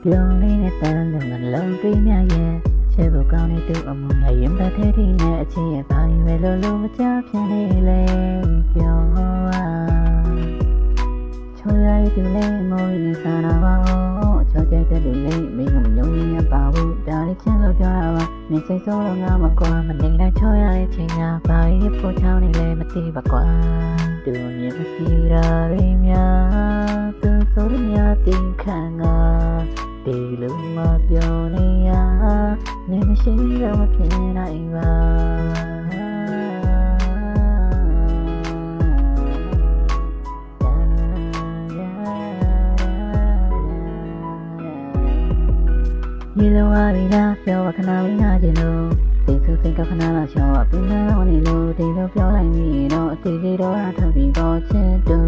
ပြောင်းနေတဲ့လုံးမလုံးတွေးမြရဲ့ချဲဖို့ကောင်းတဲ့သူအမှုရရင်ပတ်သေးတဲ့နဲ့အချင်းရဲ့ဘာရင်ပဲလို့မကြဖြစ်နေလေပြောချောရည်တူလေးမိုးရင်စားနာပါချောကျတဲ့လူလေးမင်းကမယုံရပါဘူးဒါလေးချင်းလို့ပြောတာပါမင်းစိတ်ဆိုးတော့ငါမကွာမနေနိုင်ချောရတဲ့ချိန်ကဘာရင်ဖို့ချောင်းနေလဲမသိပါကွာသူမြင်မစီရာရင်းများသူဆိုရများတင်ခံငါဒီလိုမှပြောနေရနေမရှိတော့မဖြစ်နိုင်ပါရေလောဝရီလာပြောခဏလေးနာကျင်လို့စိတ်ဆူစိတ်ကခဏလောက်ရှောင်းပြင်းလာနေလို့ဒီလိုပြောလိုက်မိတော့အသေးသေးတော့ထပ်ပြီးတော့ချစ်တူ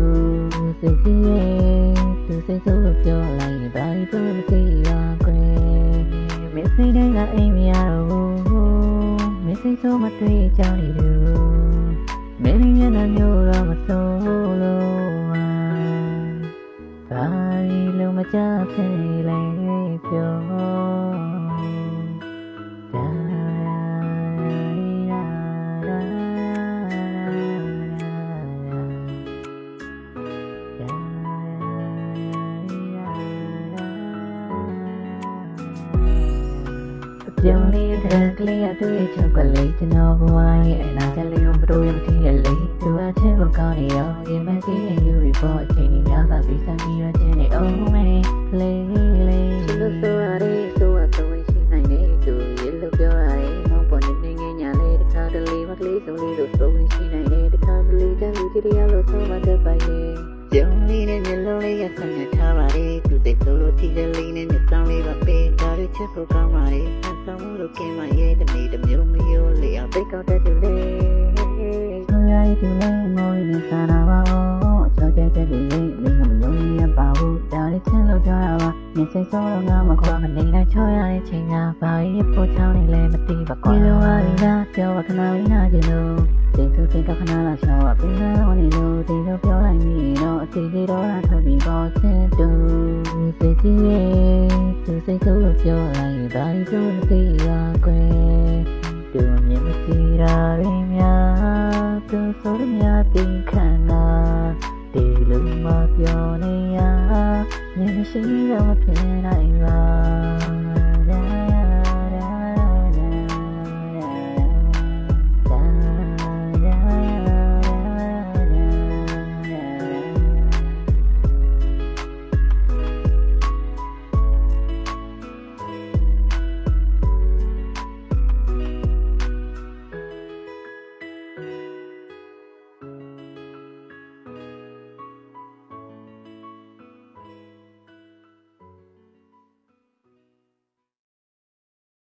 စိတ်ကြီးရဲ့သူစိတ်ဆိုးလို့ပြောလိုက်ဘာလို့မသိပါကွယ်မင်းစိတ်တိုင်းကအိမ်မရတော့မင်းစိတ်ဆိုးမတွေ့ကြနေလို့မင်းရဲ့နာမျိုးတော့မစိုးလို့ဘာလို့မကြဖြစ်လဲပြောပြောင်းနေတဲ့ကလေးအတွေ့အကြုံကလေးကျွန်တော်ဘဝရဲ့အနာဂတ်လေးကိုမတို့ရမသိရလေသူအချစ်ကိုကောင်းနေရောဒီမစီရဲ့ you report အချိန်ကြီးများစွာပြီးစမ်းပြီးရခြင်းနဲ့ oh man လေးသူတို့ဆိုရတဲ့ဆိုတော့ရှိနိုင်တယ်သူရေလို့ပြောရတယ်မောင်ပေါ်နေငယ်ညာလေးတစ်ခါတလေမကလေးစုံလေးလို့ဆိုရင်ရှိနိုင်တယ်တစ်ခါတလေတန်းလူကြီးတရားလို့ဆိုမှတတ်ပါရဲ့ပြောင်းနေတဲ့မျက်လုံးလေးကဆက်နေထားပါလေသူစိတ်ဆိုးလို့ထိတဲ့လေးနဲ့မျက်စောင်းလေးပါပေးဒါတွေချစ်ဖို့ကောင်းပါလေဆောင်မှုလို့ကင်းမရဲ့တနေ့တစ်မျိုးမျိုးလေးအောင်သိကောက်တတ်တယ်လေဆိုရည်သူလေးမိုးရင်စားနာပါချောကျတဲ့လူလေးမင်းကမယုံရပါဘူးဒါလေးချင်းလို့ပြောတာပါမင်းစိတ်ဆိုးတော့ငါမခွာမနေနိုင်ချောရတဲ့ချိန်ကဘာရဲ့ပို့ချောင်းနေလဲမသိပါကွာဒီလိုဟာရီလာပြောခဏလေးနာကျင်လို့စိတ်ဆိုးစိတ်ကခဏလောက်ရှောင်းပြင်းလာနေလို့ဒီလိုပြောလိုက်မိတော့အသေးသေးတော့ထပ်ပြီးတော့ချစ်တူစိတ်ကြီးရဲ့သူစိတ်ဆိုးလို့ပြောလိုက်ဘာလို့မသိရကွယ်သူမြင်မစီရာရင်းများသူဆိုရများတင်ခံငါဒီလိုမှပြောနေရနေမရှိတော့မဖြစ်